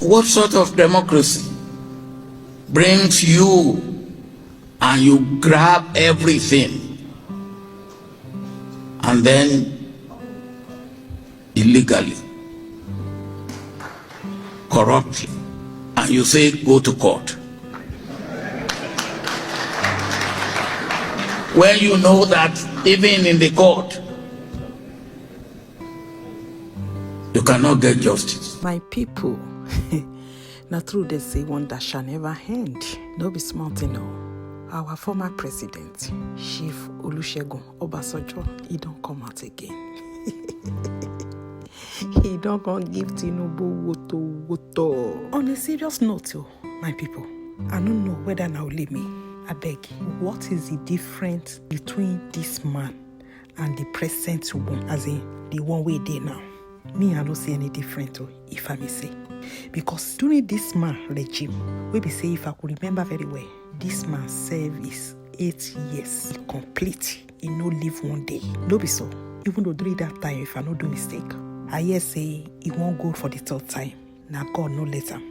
What sort of democracy brings you and you grab everything and then illegally, corruptly, and you say go to court? When you know that even in the court, you cannot get justice. My people, now true they say one that shall never end. No be smart, Our former president, Chief Olusegun Obasanjo, he don't come out again. He don't go give Tinubu woto. On a serious note, my people, I don't know whether now leave me. I beg, what is the difference between this man and the present one, as in the one we did now? Me, I don't see any different, if I may say. Because during this man regime, we be say, if I could remember very well, this man served his 8 years complete. He no live one day. No be so. Even though during that time, if I no do mistake, I hear say he won't go for the third time. Now God no let him.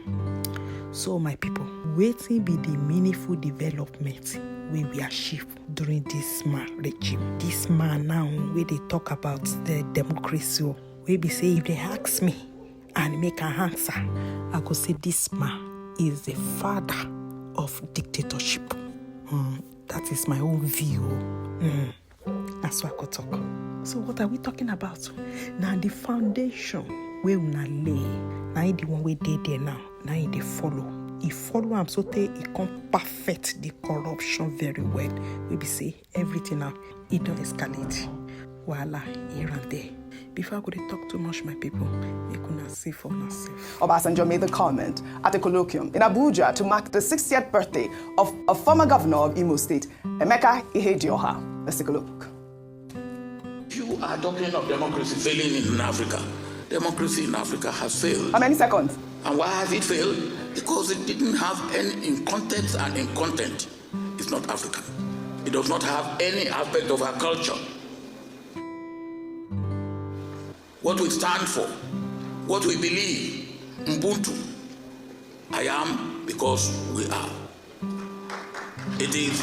So my people, waiting be the meaningful development we will achieve during this man regime. This man now, where they talk about the democracy, we be say if they ask me and make an answer, I go say this man is the father of dictatorship. That is my own view. That's what I could talk. So what are we talking about? Now the foundation where we lay, now the one we did there now they follow. He follow am so they can perfect the corruption very well. We be say everything now it don't escalate. Voila, here and there. Before I could talk too much, my people, you could not see for myself. Obasanjo made the comment at a colloquium in Abuja to mark the 60th birthday of a former governor of Imo State, Emeka Ihedioha. Let's take a look. You are talking of democracy failing in Africa. Democracy in Africa has failed. How many seconds? And why has it failed? Because it didn't have any in context and in content. It's not African. It does not have any aspect of our culture. What we stand for, what we believe, Ubuntu. I am because we are. It is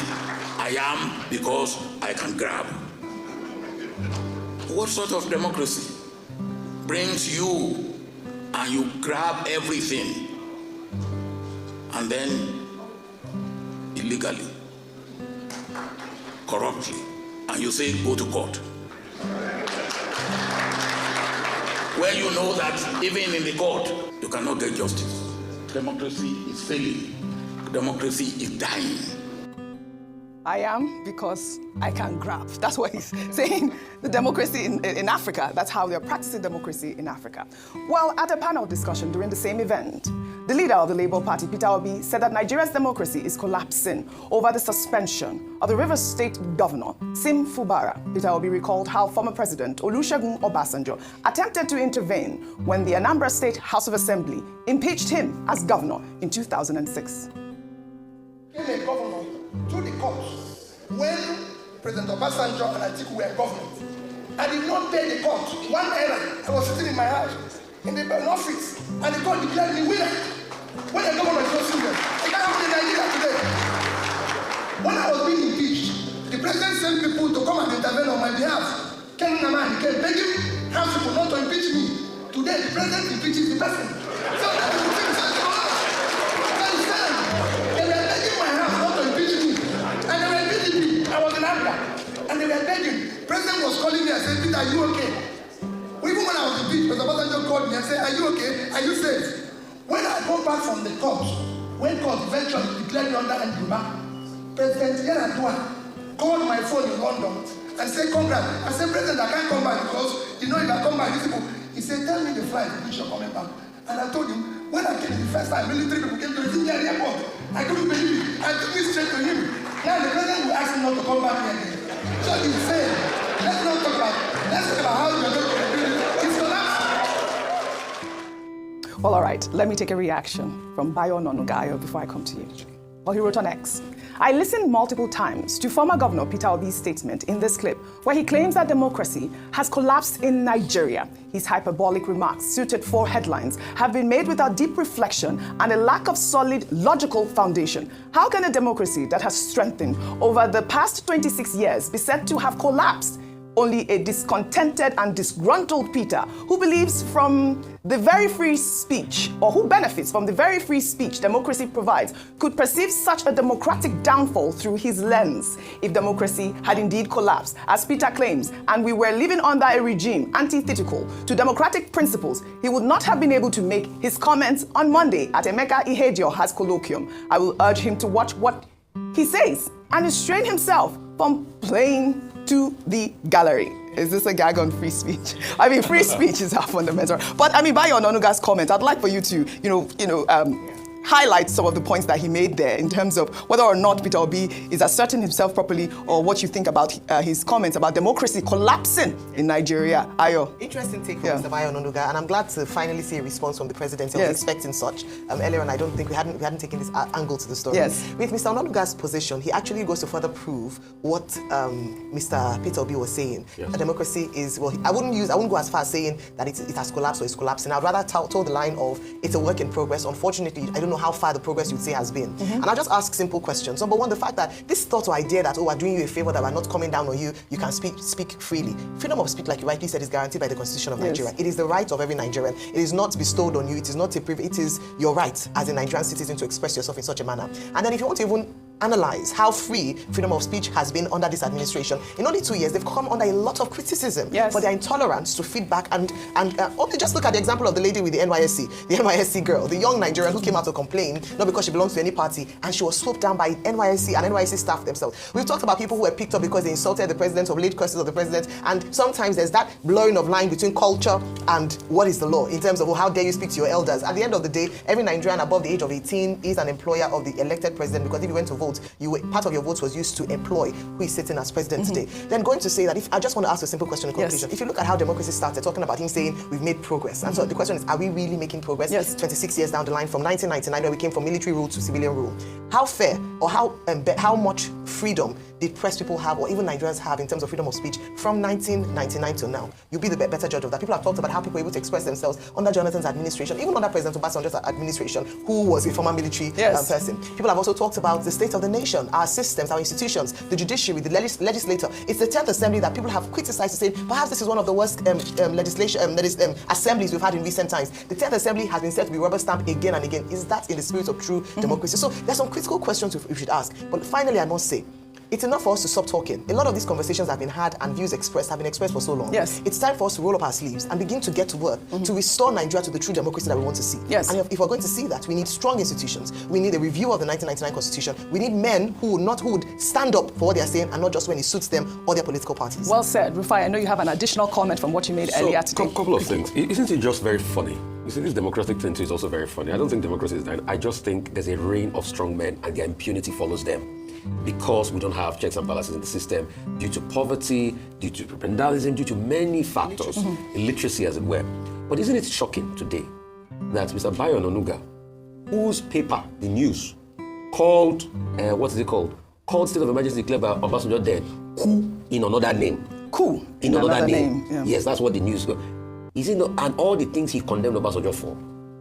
I am because I can grab. What sort of democracy brings you and you grab everything and then illegally, corruptly, and you say go to court? When you know that even in the court, you cannot get justice. Democracy is failing. Democracy is dying. I am because I can grab. That's what he's saying. The democracy in Africa, that's how they're practicing democracy in Africa. Well, at a panel discussion during the same event, the leader of the Labour Party, Peter Obi, said that Nigeria's democracy is collapsing over the suspension of the Rivers State Governor, Sim Fubara. Peter Obi recalled how former President Olusegun Obasanjo attempted to intervene when the Anambra State House of Assembly impeached him as governor in 2006. A governor to the court when President Obasanjo and Atiku were governors. I did not pay the court one errand. I was sitting in my house in the office and the court declared me winner. When the governor is not serious, it can't happen in Nigeria today. When I was being impeached, the president sent people to come and intervene on my behalf. Ken Naman came begging house people not to impeach me. Today, the president impeaches the person. So that is the thing. And they were begging. President was calling me and said, Peter, are you okay? Even when I was impeached, President Obasanjo called me and said, are you okay? Are you safe? When I come back from the court, when court eventually declared me under Nduma, President Yaradua called my phone in London and said, congrats. I said, President, I can't come back because, if I come back, these people. He said, tell me the flight which you're coming back. And I told him, when I came the first time, military people came to the airport. I couldn't believe it. I took me straight to him. Now the president will ask him not to come back here again. So he said, let's not talk about it. Let's talk about how you're going to do it. It's collapsed. Well, all right, let me take a reaction from Bayo Nonugayo before I come to you. Well, he wrote on X, I listened multiple times to former Governor Peter Obi's statement in this clip, where he claims that democracy has collapsed in Nigeria. His hyperbolic remarks, suited for headlines, have been made without deep reflection and a lack of solid, logical foundation. How can a democracy that has strengthened over the past 26 years be said to have collapsed? Only a discontented and disgruntled Peter, who believes from the very free speech, or who benefits from the very free speech democracy provides, could perceive such a democratic downfall through his lens. If democracy had indeed collapsed, as Peter claims, and we were living under a regime antithetical to democratic principles, he would not have been able to make his comments on Monday at Emeka Ihedioha's colloquium. I will urge him to watch what he says and restrain himself from playing to the gallery. Is this a gag on free speech? I mean, free speech is our fundamental. But I mean, Bayo Ononuga's comment, I'd like for you to, highlight some of the points that he made there in terms of whether or not Peter Obi is asserting himself properly, or what you think about his comments about democracy collapsing in Nigeria. Ayo. Interesting take from Mr. Bayo Ononuga, and I'm glad to finally see a response from the president. I was expecting such. Earlier on, I don't think we hadn't taken this angle to the story. Yes. With Mr. Ononuga's position, he actually goes to further prove what Mr. Peter Obi was saying. Yes. Democracy is, well, I wouldn't go as far as saying that it has collapsed or it's collapsing. I'd rather toe the line of it's a work in progress. Unfortunately, I don't know how far the progress you'd say has been. And I'll just ask simple questions. Number one, the fact that this thought or idea that, we're doing you a favor, that we're not coming down on you, you can speak freely. Freedom of speech, like you rightly said, is guaranteed by the Constitution of Nigeria. It is the right of every Nigerian. It is not bestowed on you. It is not a privilege. It is your right as a Nigerian citizen to express yourself in such a manner. And then if you want to even analyze how free freedom of speech has been under this administration, in only 2 years, they've come under a lot of criticism for their intolerance to feedback and only just look at the example of the lady with the NYSC girl, the young Nigerian who came out to complain, not because she belongs to any party, and she was swooped down by NYSC and NYSC staff themselves. We've talked about people who were picked up because they insulted the president or laid curses of the president, and sometimes there's that blurring of line between culture and what is the law in terms of how dare you speak to your elders. At the end of the day, every Nigerian above the age of 18 is an employer of the elected president, because if you went to vote, part of your votes was used to employ who is sitting as president today. Then going to say that, if I just want to ask a simple question in conclusion. If you look at how democracy started, talking about him saying we've made progress. And so the question is, are we really making progress? 26 years down the line from 1999, where we came from military rule to civilian rule. How fair, or how much freedom did press people have, or even Nigerians have, in terms of freedom of speech from 1999 till now? You'll be the better judge of that. People have talked about how people were able to express themselves under Jonathan's administration, even under President Obasanjo's administration, who was a former military person. People have also talked about the state of the nation, our systems, our institutions, the judiciary, the legislature. It's the 10th assembly that people have criticized to say perhaps this is one of the worst assemblies we've had in recent times. The 10th assembly has been said to be rubber stamped again and again. Is that in the spirit of true democracy? So there's some critical questions we should ask. But finally, I must say, it's enough for us to stop talking. A lot of these conversations have been had and views expressed have been expressed for so long. It's time for us to roll up our sleeves and begin to get to work to restore Nigeria to the true democracy that we want to see. And if we're going to see that, we need strong institutions. We need a review of the 1999 Constitution. We need men who would stand up for what they're saying, and not just when it suits them or their political parties. Well said. Rufai, I know you have an additional comment from what you made earlier today. A couple of things. Isn't it just very funny? You see, this democratic thing is also very funny. I don't think democracy is dying. I just think there's a reign of strong men and their impunity follows them, because we don't have checks and balances in the system, due to poverty, due to propagandism, due to many factors, illiteracy as it were. But isn't it shocking today that Mr. Bayo Ononuga, whose paper, the news, called, called state of emergency declared by Obasanjo dead, coup in another name. Coup in another name. Yes, that's what the news goes. And all the things he condemned Obasanjo for,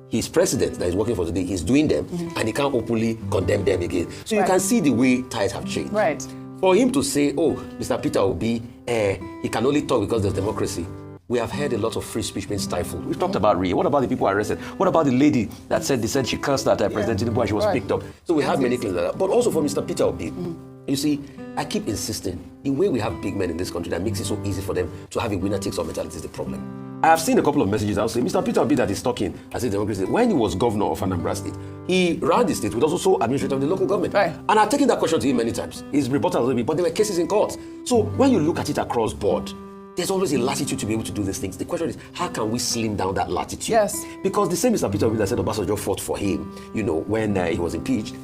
his president that is working for today, he's doing them, and he can't openly condemn them again. So you can see the way tides have changed. For him to say, Mr. Peter Obi, he can only talk because there's democracy. We have heard a lot of free speech being stifled. We've talked about Rie. What about the people arrested? What about the lady that said she cursed at President Tinubu and she was picked up? So we have many things like that. But also for Mr. Peter Obi, you see, I keep insisting, the way we have big men in this country that makes it so easy for them to have a winner-takes-all mentality is the problem. I have seen a couple of messages. I'll say, Mr. Peter Obi that is talking as a democracy. When he was governor of Anambra State, he ran the state with also administrator of the local government. And I've taken that question to him many times. He's reported, but there were cases in court. So when you look at it across board, there's always a latitude to be able to do these things. The question is, how can we slim down that latitude? Because the same Mr. Peter Obi that said Obasanjo fought for him, when he was impeached,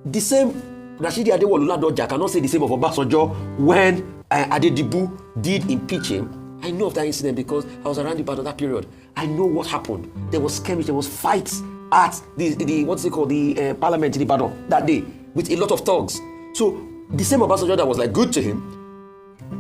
the same Rashidi Adewale Ladoja cannot say the same of Obasanjo when Adedibu did impeach him. I know of that incident because I was around Ibadan that period. I know what happened. There was skirmish, there was fights at the parliament in Ibadan that day with a lot of thugs. So the same Obasanjo that was like good to him,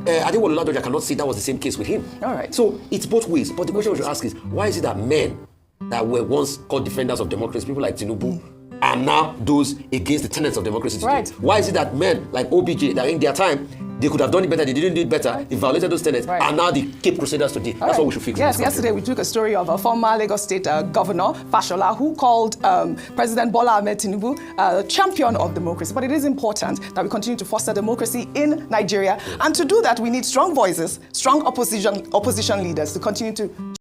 I think what Olusegun cannot say that was the same case with him. All right. So it's both ways. But the question we should ask is, why is it that men that were once called defenders of democracy, people like Tinubu, are now those against the tenets of democracy today? Right. Why is it that men like OBJ, that in their time, they could have done it better, they didn't do it better, they violated those tenets, and now they Cape Crusaders today? That's what we should fix. Yes, yesterday we took a story of a former Lagos State Governor, Fashola, who called President Bola Ahmed Tinubu a champion of democracy. But it is important that we continue to foster democracy in Nigeria. And to do that, we need strong voices, strong opposition leaders to continue to